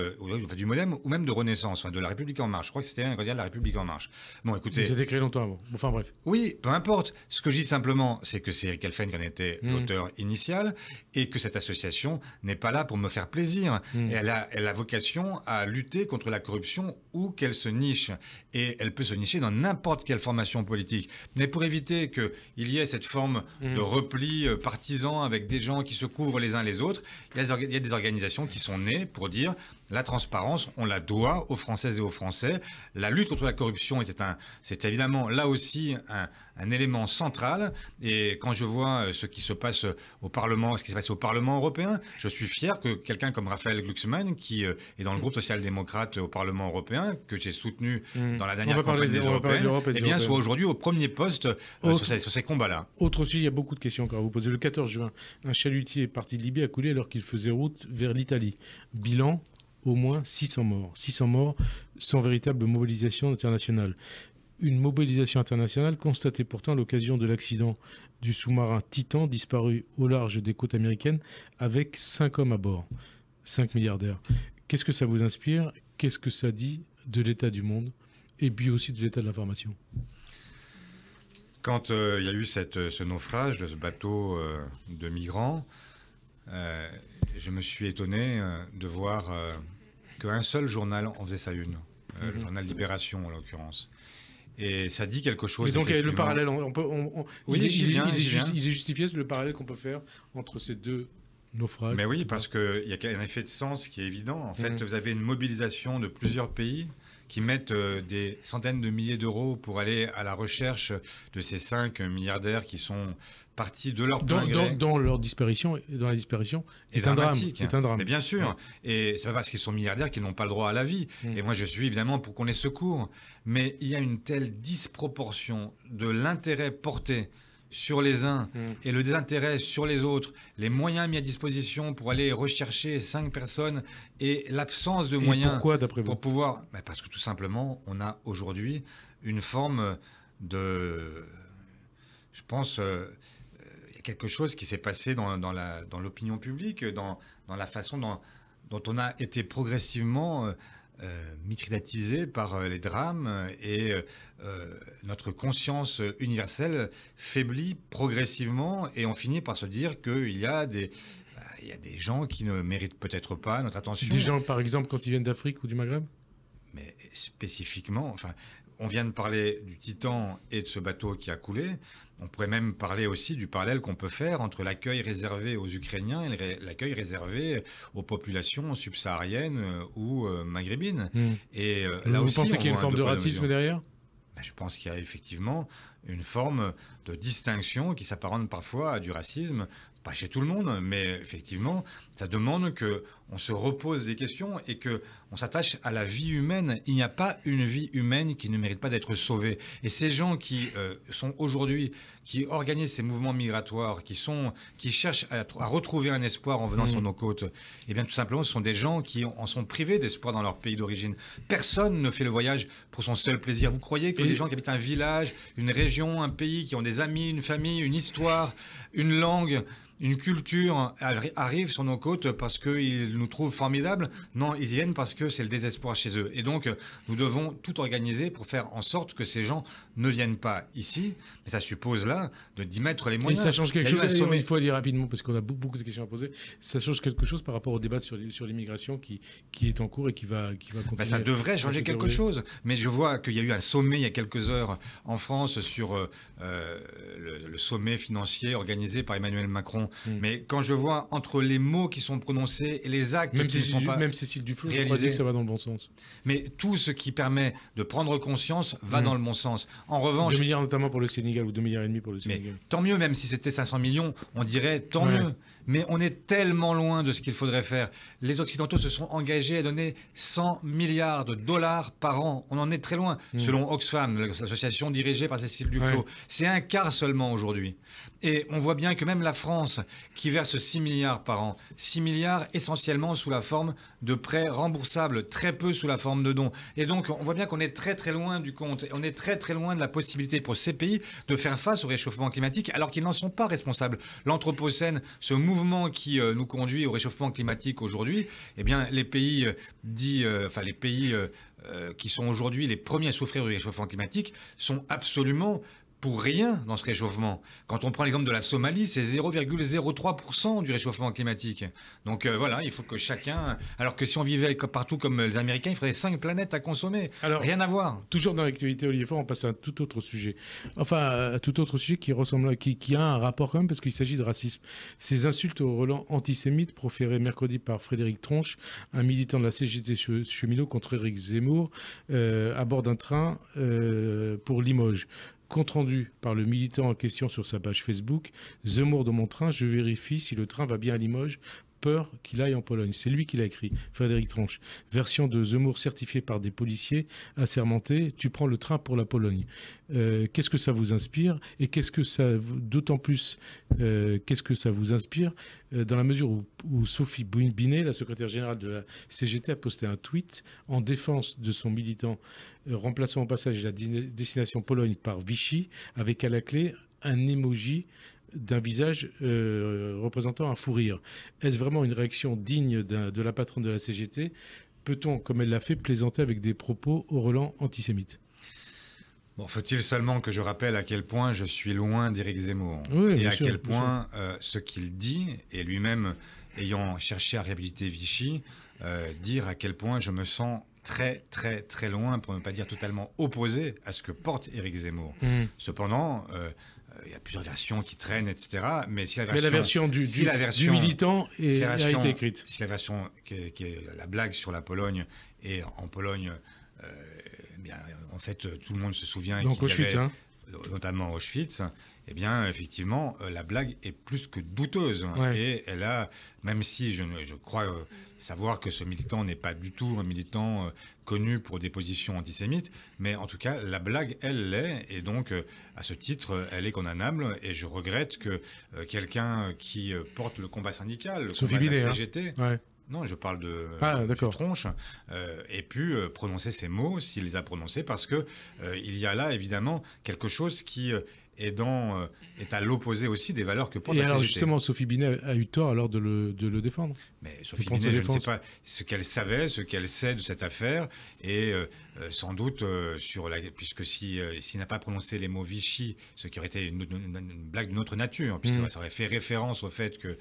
du MoDem ou même de Renaissance, de La République En Marche. Je crois que c'était un candidat de La République En Marche. Bon, écoutez. C'était créé longtemps avant. Enfin bref. Oui, peu importe. Ce que je dis simplement, c'est que c'est Eric Alphen qui en était l'auteur initial et que cette association n'est pas là pour me faire plaisir. Et elle a vocation à lutter contre la corruption où qu'elle se niche. Et elle peut se nicher dans n'importe quelle formation politique. Mais pour éviter qu'il y ait cette forme de repli partisan avec des gens qui se couvrent les uns les autres, il y a des organisations qui sont nées pour dire la transparence, on la doit aux Françaises et aux Français. La lutte contre la corruption c'est évidemment là aussi un élément central. Et quand je vois ce qui se passe au Parlement, ce qui s'est passé au Parlement européen, je suis fier que quelqu'un comme Raphaël Glucksmann, qui est dans le groupe social-démocrate au Parlement européen, que j'ai soutenu dans la dernière campagne des européennes, soit aujourd'hui au premier poste sur ces combats-là. Autre sujet, il y a beaucoup de questions encore à vous poser. Le 14 juin, un chalutier parti de Libye a coulé alors qu'il faisait route vers l'Italie. Bilan, au moins 600 morts. 600 morts sans véritable mobilisation internationale. Une mobilisation internationale constatée pourtant à l'occasion de l'accident du sous-marin Titan disparu au large des côtes américaines avec 5 hommes à bord. 5 milliardaires. Qu'est-ce que ça vous inspire? Qu'est-ce que ça dit de l'état du monde et puis aussi de l'état de l'information? Quand il y a eu ce naufrage de ce bateau de migrants, je me suis étonné de voir qu'un seul journal en faisait sa une, le journal Libération en l'occurrence. Et ça dit quelque chose. Et donc le parallèle, il est justifié le parallèle qu'on peut faire entre ces deux naufrages. Mais oui, parce qu'il y a un effet de sens qui est évident. En fait, vous avez une mobilisation de plusieurs pays qui mettent des centaines de milliers d'euros pour aller à la recherche de ces 5 milliardaires qui sont partie de leur plein gré. Dans leur disparition, dans la disparition, est un drame. Mais bien sûr. Et c'est pas parce qu'ils sont milliardaires qu'ils n'ont pas le droit à la vie. Et moi, je suis évidemment pour qu'on les secourt. Mais il y a une telle disproportion de l'intérêt porté sur les uns et le désintérêt sur les autres, les moyens mis à disposition pour aller rechercher 5 personnes et l'absence de moyens. Pourquoi, d'après vous? Pour pouvoir... Parce que tout simplement, on a aujourd'hui une forme de... Je pense... il y a quelque chose qui s'est passé dans l'opinion publique, dans la façon dont on a été progressivement mitridatisé par les drames et notre conscience universelle faiblit progressivement et on finit par se dire qu'il y a des gens qui ne méritent peut-être pas notre attention. Des gens, par exemple, quand ils viennent d'Afrique ou du Maghreb? Mais spécifiquement, enfin, on vient de parler du Titan et de ce bateau qui a coulé. On pourrait même parler aussi du parallèle qu'on peut faire entre l'accueil réservé aux Ukrainiens et l'accueil réservé aux populations subsahariennes ou maghrébines. Et là Vous aussi, pensez qu'il y a une forme de racisme derrière? Ben, je pense qu'il y a effectivement une forme de distinction qui s'apparente parfois à du racisme. Pas chez tout le monde, mais effectivement, ça demande qu'on se repose des questions et qu'on s'attache à la vie humaine. Il n'y a pas une vie humaine qui ne mérite pas d'être sauvée. Et ces gens qui sont aujourd'hui, qui organisent ces mouvements migratoires, qui cherchent à retrouver un espoir en venant sur nos côtes, eh bien tout simplement, ce sont des gens qui en sont privés d'espoir dans leur pays d'origine. Personne ne fait le voyage pour son seul plaisir. Vous croyez que les gens qui habitent un village, une région, un pays, qui ont des amis, une famille, une histoire, une langue, une culture arrive sur nos côtes parce qu'ils nous trouvent formidables? Non, ils y viennent parce que c'est le désespoir chez eux. Et donc, nous devons tout organiser pour faire en sorte que ces gens ne viennent pas ici. Mais ça suppose là d'y mettre les moyens. Et ça change quelque chose. Il faut aller rapidement parce qu'on a beaucoup de questions à poser. Ça change quelque chose par rapport au débat sur l'immigration qui est en cours et qui va continuer. Ben, ça devrait changer quelque chose. Mais je vois qu'il y a eu un sommet il y a quelques heures en France sur le sommet financier organisé par Emmanuel Macron. Mais quand je vois entre les mots qui sont prononcés et les actes même qui ne sont pas même Cécile Duflot, réalisés, je crois dire que ça va dans le bon sens. Mais tout ce qui permet de prendre conscience va dans le bon sens. En revanche, 2 milliards notamment pour le Sénégal ou 2,5 milliards pour le Sénégal. Mais tant mieux, même si c'était 500 millions, on dirait tant mieux. Mais on est tellement loin de ce qu'il faudrait faire. Les Occidentaux se sont engagés à donner 100 milliards de dollars par an. On en est très loin. Selon Oxfam, l'association dirigée par Cécile Duflot, c'est un quart seulement aujourd'hui. Et on voit bien que même la France, qui verse 6 milliards par an, 6 milliards essentiellement sous la forme de prêts remboursables, très peu sous la forme de dons. Et donc, on voit bien qu'on est très très loin du compte. On est très très loin de la possibilité pour ces pays de faire face au réchauffement climatique, alors qu'ils n'en sont pas responsables. L'Anthropocène, ce mouvement qui nous conduit au réchauffement climatique aujourd'hui, eh bien, les pays qui sont aujourd'hui les premiers à souffrir du réchauffement climatique sont absolument pour rien dans ce réchauffement. Quand on prend l'exemple de la Somalie, c'est 0,03% du réchauffement climatique. Donc voilà, il faut que chacun... Alors que si on vivait partout comme les Américains, il faudrait 5 planètes à consommer. Alors, rien à voir. Toujours dans l'actualité, Olivier Faure, on passe à un tout autre sujet. Enfin, un tout autre sujet qui a un rapport quand même, parce qu'il s'agit de racisme. Ces insultes au relent antisémite proférées mercredi par Frédéric Tronche, un militant de la CGT cheminot contre Éric Zemmour, à bord d'un train pour Limoges. Compte rendu par le militant en question sur sa page Facebook, Zemmour dans mon train, je vérifie si le train va bien à Limoges, peur qu'il aille en Pologne. C'est lui qui l'a écrit, Frédéric Tronche. Version de Zemmour certifiée par des policiers assermentés, tu prends le train pour la Pologne. Qu'est-ce que ça vous inspire? Et qu'est-ce que ça, d'autant plus, qu'est-ce que ça vous inspire dans la mesure où Sophie Binet, la secrétaire générale de la CGT, a posté un tweet en défense de son militant, remplaçant au passage la destination Pologne par Vichy, avec à la clé un emoji d'un visage représentant un fou rire. Est-ce vraiment une réaction digne de la patronne de la CGT? Peut-on, comme elle l'a fait, plaisanter avec des propos au relent antisémites? Bon, faut-il seulement que je rappelle à quel point je suis loin d'Éric Zemmour, et à quel point ce qu'il dit, et lui-même ayant cherché à réhabiliter Vichy, dire à quel point je me sens très très très loin, pour ne pas dire totalement opposé à ce que porte Éric Zemmour. Cependant, il y a plusieurs versions qui traînent, etc. Mais si la version du militant a été écrite. Si la version qui est la blague sur la Pologne, et en Pologne, bien, en fait, tout le monde se souvient donc Auschwitz, notamment Auschwitz, eh bien, effectivement, la blague est plus que douteuse. Et elle a, même si je crois savoir que ce militant n'est pas du tout un militant connu pour des positions antisémites, mais en tout cas, la blague, elle l'est. Et donc, à ce titre, elle est condamnable. Et je regrette que quelqu'un qui porte le combat syndical, le combat de la CGT, Non, je parle de Tronche, ait pu prononcer ces mots, s'il les a prononcés, parce que il y a là, évidemment, quelque chose qui est à l'opposé aussi des valeurs que porte la CGT. Et alors, justement, Sophie Binet a eu tort alors de le défendre. Mais Sophie Binet, je ne sais pas ce qu'elle savait, ce qu'elle sait de cette affaire, et sans doute, puisque s'il n'a pas prononcé les mots Vichy, ce qui aurait été une blague d'une autre nature, puisque ça aurait fait référence au fait que,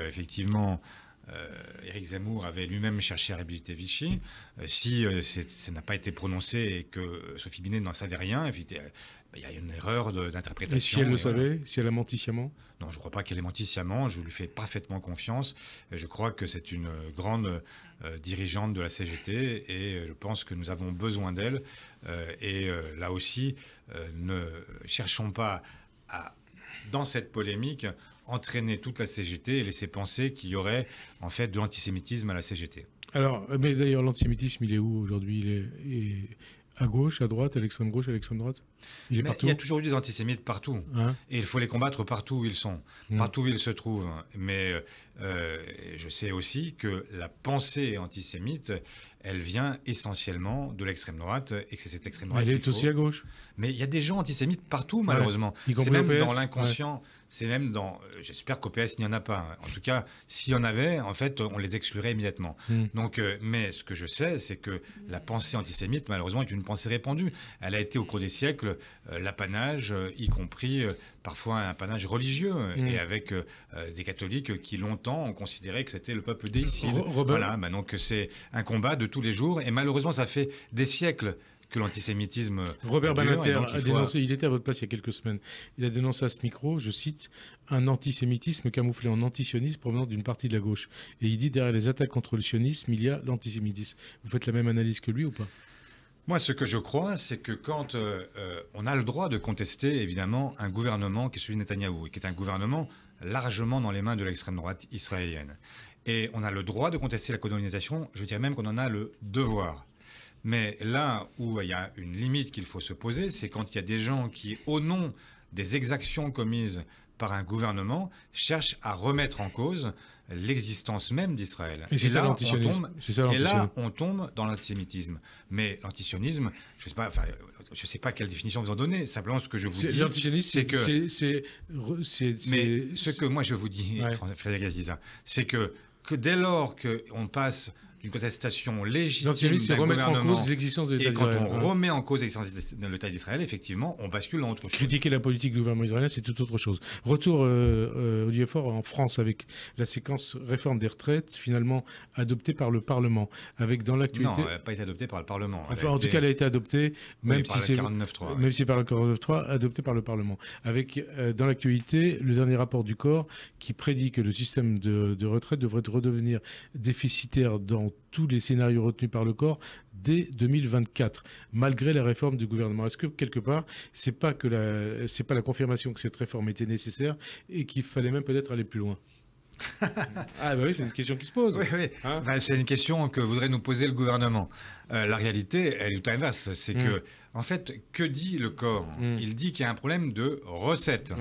effectivement, Éric Zemmour avait lui-même cherché à réhabiliter Vichy. Si ça n'a pas été prononcé et que Sophie Binet n'en savait rien, il y a une erreur d'interprétation. Et si elle le savait, si elle a menti sciemment? Non, je ne crois pas qu'elle ait menti sciemment. Je lui fais parfaitement confiance. Je crois que c'est une grande dirigeante de la CGT et je pense que nous avons besoin d'elle. Là aussi, ne cherchons pas dans cette polémique, entraîner toute la CGT et laisser penser qu'il y aurait en fait de l'antisémitisme à la CGT. Alors, mais d'ailleurs, l'antisémitisme, il est où aujourd'hui? Il est à gauche, à droite, à l'extrême gauche, à l'extrême droite? Il est partout. Il y a toujours eu des antisémites partout. Et il faut les combattre partout où ils sont, partout où ils se trouvent. Mais je sais aussi que la pensée antisémite, elle vient essentiellement de l'extrême droite et que c'est cette extrême droite. Elle est aussi à gauche. Mais il y a des gens antisémites partout, malheureusement. C'est même dans l'inconscient. C'est même dans. J'espère qu'au PS, il n'y en a pas. En tout cas, s'il y en avait, en fait, on les exclurait immédiatement. Donc, mais ce que je sais, c'est que la pensée antisémite, malheureusement, est une pensée répandue. Elle a été au cours des siècles l'apanage, y compris parfois un apanage religieux, et avec des catholiques qui longtemps ont considéré que c'était le peuple déicide. Voilà. Donc, c'est un combat de tous les jours, et malheureusement, ça fait des siècles que l'antisémitisme. Robert Badinter a dénoncé, il était à votre place il y a quelques semaines, il a dénoncé à ce micro, je cite, un antisémitisme camouflé en antisionisme provenant d'une partie de la gauche. Et il dit derrière les attaques contre le sionisme, il y a l'antisémitisme. Vous faites la même analyse que lui ou pas? Moi, ce que je crois, c'est que quand on a le droit de contester, évidemment, un gouvernement qui est celui de Netanyahou, et qui est un gouvernement largement dans les mains de l'extrême droite israélienne. Et on a le droit de contester la colonisation, je dirais même qu'on en a le devoir. Mais là où il y a une limite qu'il faut se poser, c'est quand il y a des gens qui, au nom des exactions commises par un gouvernement, cherchent à remettre en cause l'existence même d'Israël. Et là, on tombe dans l'antisémitisme. Mais l'antisionisme, je ne sais pas quelle définition vous en donnez. Simplement, ce que je vous dis, c'est que... Mais ce que moi je vous dis, Frédéric Aziza, c'est que dès lors qu'on passe d'une contestation légitime c'est remettre en cause l'existence de l'État d'Israël. Et quand on remet en cause l'existence de l'État d'Israël, effectivement, on bascule dans autre chose. Critiquer la politique du gouvernement israélien, c'est tout autre chose. Retour, Olivier Faure, en France, avec la séquence réforme des retraites, finalement adoptée par le Parlement. Avec dans l'actualité... Non, elle n'a pas été adoptée par le Parlement. Enfin, en tout cas, elle a été adoptée, même si c'est par le 49.3, adoptée par le Parlement. Avec, dans l'actualité, le dernier rapport du corps qui prédit que le système de retraite devrait redevenir déficitaire dans tous les scénarios retenus par le corps dès 2024, malgré la réforme du gouvernement. Est-ce que, quelque part, c'est pas la confirmation que cette réforme était nécessaire et qu'il fallait même peut-être aller plus loin? Ah bah oui, c'est une question qui se pose. Oui, oui. Hein, c'est une question que voudrait nous poser le gouvernement. La réalité, elle est tout inverse. C'est que, en fait, que dit le corps? Il dit qu'il y a un problème de recettes.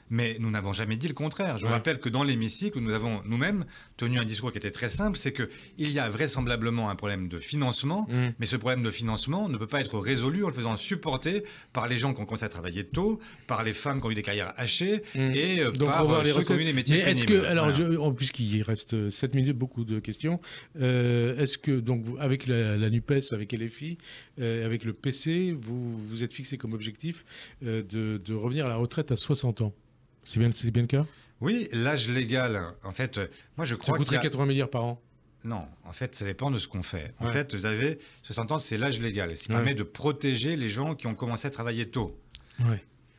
Mais nous n'avons jamais dit le contraire. Je vous rappelle que dans l'hémicycle, nous avons nous-mêmes tenu un discours qui était très simple, c'est qu'il y a vraisemblablement un problème de financement, mais ce problème de financement ne peut pas être résolu en le faisant supporter par les gens qui ont commencé à travailler tôt, par les femmes qui ont eu des carrières hachées, et donc, par ceux qui ont eu des métiers pénibles. Est-ce que, alors, voilà. Puisqu'il reste 7 minutes, beaucoup de questions, est-ce que, donc, avec la NUPES, avec LFI, avec le PC, vous êtes fixé comme objectif de revenir à la retraite à 60 ans? C'est bien le cas? Oui, l'âge légal, en fait, moi je crois que... Ça coûterait 80 milliards par an? Non, en fait, ça dépend de ce qu'on fait. En fait, vous avez 60 ans, c'est l'âge légal. Ça permet de protéger les gens qui ont commencé à travailler tôt.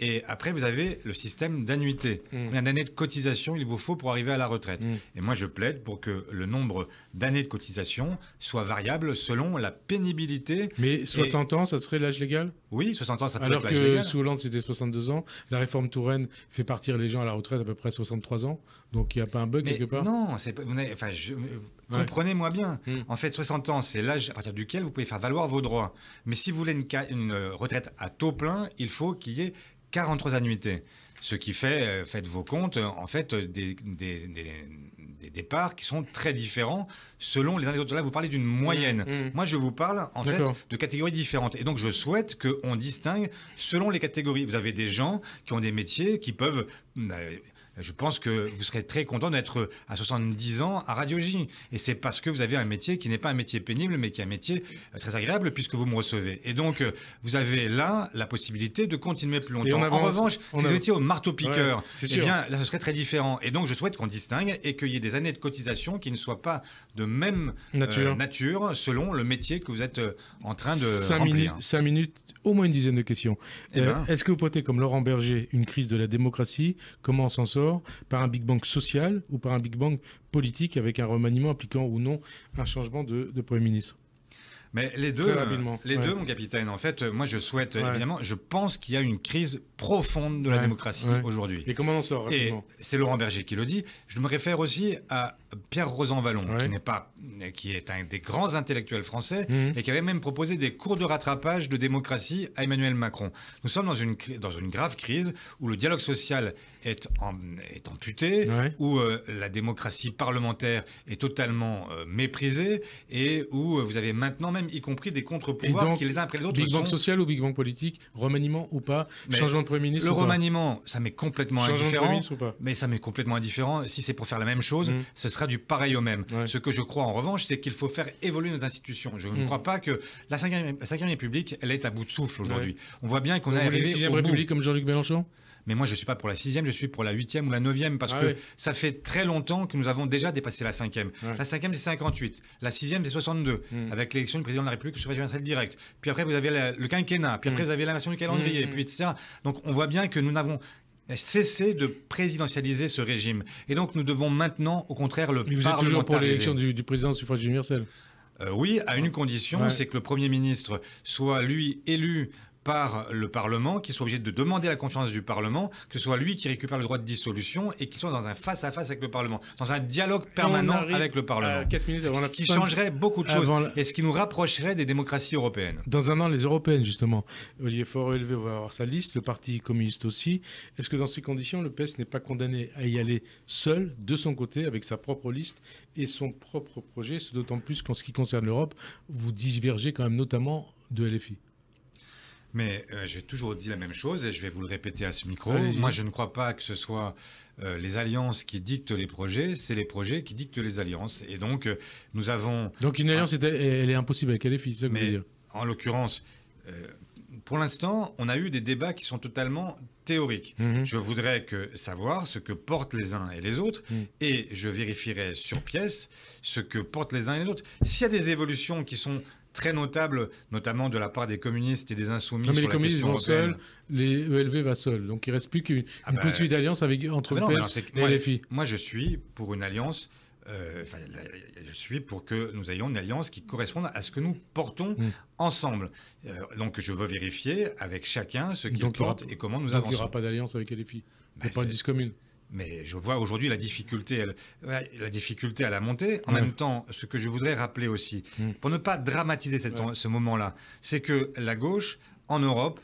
Et après, vous avez le système d'annuité. Combien d'années de cotisation il vous faut pour arriver à la retraite? Et moi, je plaide pour que le nombre d'années de cotisation soit variable selon la pénibilité. Mais 60 ans, ça serait l'âge légal? Oui, 60 ans, ça peut être l'âge légal. Alors que sous Hollande, c'était 62 ans. La réforme Touraine fait partir les gens à la retraite à peu près 63 ans. Donc, il n'y a pas un bug quelque part? Non, comprenez-moi bien. En fait, 60 ans, c'est l'âge à partir duquel vous pouvez faire valoir vos droits. Mais si vous voulez une retraite à taux plein, il faut qu'il y ait 43 annuités. Ce qui fait, faites vos comptes, en fait, des départs qui sont très différents selon les uns les autres. Là, vous parlez d'une moyenne. Moi, je vous parle, en fait, de catégories différentes. Et donc, je souhaite qu'on distingue selon les catégories. Vous avez des gens qui ont des métiers qui peuvent... Je pense que vous serez très content d'être à 70 ans à Radio J. Et c'est parce que vous avez un métier qui n'est pas un métier pénible, mais qui est un métier très agréable puisque vous me recevez. Et donc, vous avez là la possibilité de continuer plus longtemps. En revanche, si vous étiez au marteau-piqueur, eh bien, là, ce serait très différent. Et donc, je souhaite qu'on distingue et qu'il y ait des années de cotisation qui ne soient pas de même nature selon le métier que vous êtes en train de remplir. 5 minutes. Au moins une dizaine de questions. Est-ce que vous portez, comme Laurent Berger, une crise de la démocratie? Comment on s'en sort? Par un Big Bang social ou par un Big Bang politique avec un remaniement impliquant ou non un changement de Premier ministre? Mais les deux, mon capitaine, en fait, moi je souhaite, évidemment, je pense qu'il y a une crise profonde de la démocratie aujourd'hui. Et comment on en sort rapidement? Et c'est Laurent Berger qui le dit. Je me réfère aussi à Pierre Rosanvallon, qui est un des grands intellectuels français et qui avait même proposé des cours de rattrapage de démocratie à Emmanuel Macron. Nous sommes dans une grave crise où le dialogue social est amputé, où la démocratie parlementaire est totalement méprisée et où vous avez maintenant même, y compris des contre-pouvoirs qui les uns après les autres Big Bang social ou Big Bang politique, remaniement ou pas, changement de Premier ministre Le ou pas? remaniement, ça m'est complètement indifférent. Ou pas? Mais ça m'est complètement indifférent. Si c'est pour faire la même chose, ce sera du pareil au même. Ce que je crois en revanche, c'est qu'il faut faire évoluer nos institutions. Je ne crois pas que la 5e République, elle est à bout de souffle aujourd'hui. On voit bien qu'on est arrivé la 6e République comme Jean-Luc Mélenchon? Mais moi, je ne suis pas pour la 6e, je suis pour la 8e ou la 9e, parce que ça fait très longtemps que nous avons déjà dépassé la 5e. La 5e, c'est 58. La 6e, c'est 62, avec l'élection du président de la République au suffrage universel direct. Puis après, vous avez le quinquennat, puis après, vous avez l'inversion du calendrier, puis etc. Donc, on voit bien que nous n'avons cessé de présidentialiser ce régime. Et donc, nous devons maintenant, au contraire, le parlementariser. Vous êtes toujours pour l'élection du président au suffrage universel? Oui, à une condition, c'est que le Premier ministre soit, lui, élu par le Parlement, qu'il soit obligé de demander la confiance du Parlement, que ce soit lui qui récupère le droit de dissolution et qu'il soit dans un face-à-face avec le Parlement, dans un dialogue permanent avec le Parlement. 4 minutes avant ce qui changerait beaucoup de choses et ce qui nous rapprocherait des démocraties européennes. Dans un an, les européennes, justement. Olivier Faure-Élevée va avoir sa liste, le Parti communiste aussi. Est-ce que dans ces conditions, le PS n'est pas condamné à y aller seul, de son côté, avec sa propre liste et son propre projet? C'est d'autant plus qu'en ce qui concerne l'Europe, vous divergez quand même notamment de LFI. Mais j'ai toujours dit la même chose et je vais vous le répéter à ce micro. Moi, je ne crois pas que ce soit les alliances qui dictent les projets, c'est les projets qui dictent les alliances. Et donc, nous avons... Donc une alliance, elle est impossible avec LFI, c'est ça que vous voulez dire? En l'occurrence, pour l'instant, on a eu des débats qui sont totalement théoriques. Je voudrais savoir ce que portent les uns et les autres et je vérifierai sur pièce ce que portent les uns et les autres. S'il y a des évolutions qui sont très notable, notamment de la part des communistes et des insoumis sur la question européenne. Les ELV va seul. Donc il ne reste plus qu'une possibilité d'alliance entre le PS et LFI. Moi, je suis pour une alliance. Je suis pour que nous ayons une alliance qui corresponde à ce que nous portons ensemble. Donc je veux vérifier avec chacun ce qu'il porte et comment nous avançons. Donc il n'y aura pas d'alliance avec LFI. Il n'y a pas de liste commune. Mais je vois aujourd'hui la difficulté à la montée. En même temps, ce que je voudrais rappeler aussi, pour ne pas dramatiser ce moment-là, c'est que la gauche, en Europe,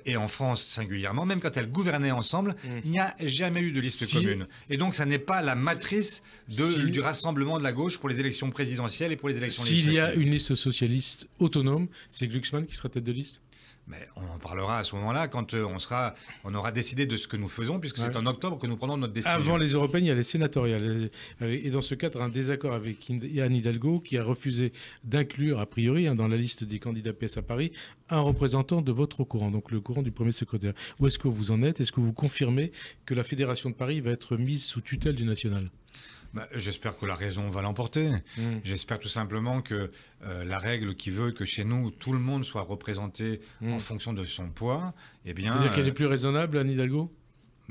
et en France singulièrement, même quand elles gouvernaient ensemble, il n'y a jamais eu de liste commune. Et donc, ça n'est pas la matrice du rassemblement de la gauche pour les élections présidentielles et pour les élections législatives. S'il y a une liste socialiste autonome, c'est Glucksmann qui sera tête de liste? Mais on en parlera à ce moment-là quand on aura décidé de ce que nous faisons, puisque c'est en octobre que nous prenons notre décision. Avant les européennes, il y a les sénatoriales. Et dans ce cadre, un désaccord avec Anne Hidalgo, qui a refusé d'inclure, a priori, dans la liste des candidats PS à Paris, un représentant de votre courant, donc le courant du premier secrétaire. Où est-ce que vous en êtes? Est-ce que vous confirmez que la Fédération de Paris va être mise sous tutelle du national? J'espère que la raison va l'emporter. J'espère tout simplement que la règle qui veut que chez nous, tout le monde soit représenté en fonction de son poids, eh bien... C'est-à-dire qu'elle est plus raisonnable, Anne Hidalgo?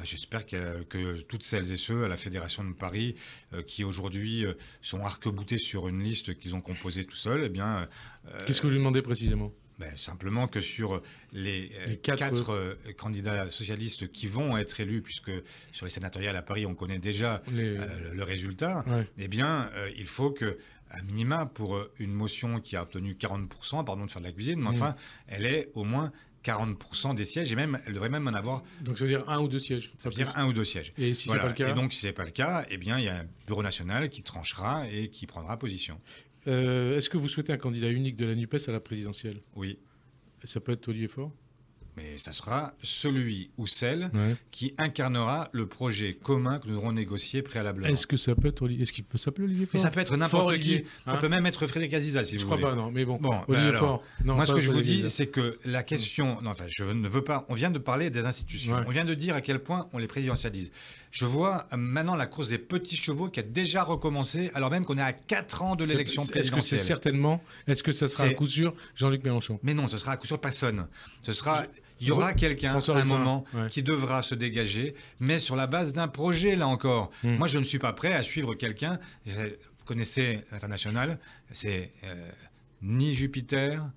J'espère que toutes celles et ceux à la Fédération de Paris qui aujourd'hui sont arc-boutés sur une liste qu'ils ont composée tout seuls, eh bien... Qu'est-ce que vous lui demandez précisément? Simplement que sur les quatre candidats socialistes qui vont être élus, puisque sur les sénatoriales à Paris, on connaît déjà le résultat, eh bien, il faut que, à minima, pour une motion qui a obtenu 40%, pardon de faire de la cuisine, mais enfin, elle est au moins 40% des sièges, et même, elle devrait même en avoir. Donc ça veut dire 1 ou 2 sièges. Ça veut dire 1 ou 2 sièges. Et si c'est pas le cas. Et donc, si ce n'est pas le cas, eh bien, il y a un bureau national qui tranchera et qui prendra position. Est-ce que vous souhaitez un candidat unique de la NUPES à la présidentielle? Oui. Ça peut être Olivier Faure? Mais ça sera celui ou celle Ouais. qui incarnera le projet commun que nous aurons négocié préalablement. Est-ce que ça peut être Est-ce qu'il peut s'appeler Olivier Faure? Mais ça peut être n'importe qui. Olivier, Ça peut même être Frédéric Aziza, si Je vous crois voulez. pas, non. Mais bon, Bon, Olivier alors, Faure. Non, moi, ce pas que je vous Frédéric dis, Aziza. c'est que la question... Non, enfin, je ne veux pas... On vient de parler des institutions. Ouais. On vient de dire à quel point on les présidentialise. Je vois maintenant la course des petits chevaux qui a déjà recommencé, alors même qu'on est à 4 ans de l'élection présidentielle. Est-ce que c'est certainement... Est-ce que ça sera à coup sûr Jean-Luc Mélenchon? Mais non, ce sera à coup sûr personne. Ce sera... Il y aura quelqu'un, à un moment, qui devra se dégager, mais sur la base d'un projet, là encore. Moi, je ne suis pas prêt à suivre quelqu'un. Vous connaissez l'international, c'est ni Jupiter,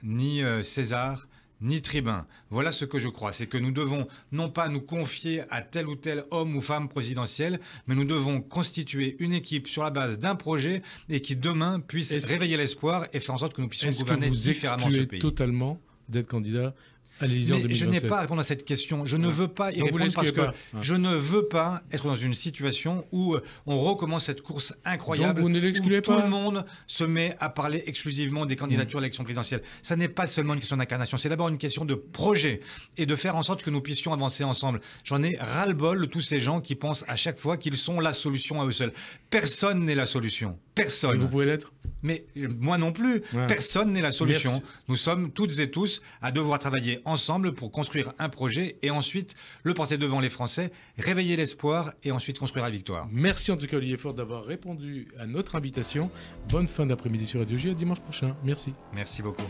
ni César, ni tribun. Voilà ce que je crois. C'est que nous devons non pas nous confier à tel ou tel homme ou femme présidentiel, mais nous devons constituer une équipe sur la base d'un projet et qui demain puisse réveiller l'espoir et faire en sorte que nous puissions gouverner différemment ce pays. Est-ce que vous excluez totalement d'être candidat à l'Élysée en 2027? Je n'ai pas à répondre à cette question. Je ne veux pas y répondre parce que je ne veux pas être dans une situation où on recommence cette course incroyable. Donc vous ne l'excluez pas. Tout le monde se met à parler exclusivement des candidatures à l'élection présidentielle. Ça n'est pas seulement une question d'incarnation, c'est d'abord une question de projet et de faire en sorte que nous puissions avancer ensemble. J'en ai ras-le-bol de tous ces gens qui pensent à chaque fois qu'ils sont la solution à eux seuls. Personne n'est la solution. Personne. Et vous pouvez l'être? Mais moi non plus. Ouais. Personne n'est la solution. Merci. Nous sommes toutes et tous à devoir travailler ensemble pour construire un projet et ensuite le porter devant les Français, réveiller l'espoir et ensuite construire la victoire. Merci en tout cas Olivier Faure d'avoir répondu à notre invitation. Bonne fin d'après-midi sur Radio J. À dimanche prochain. Merci. Merci beaucoup.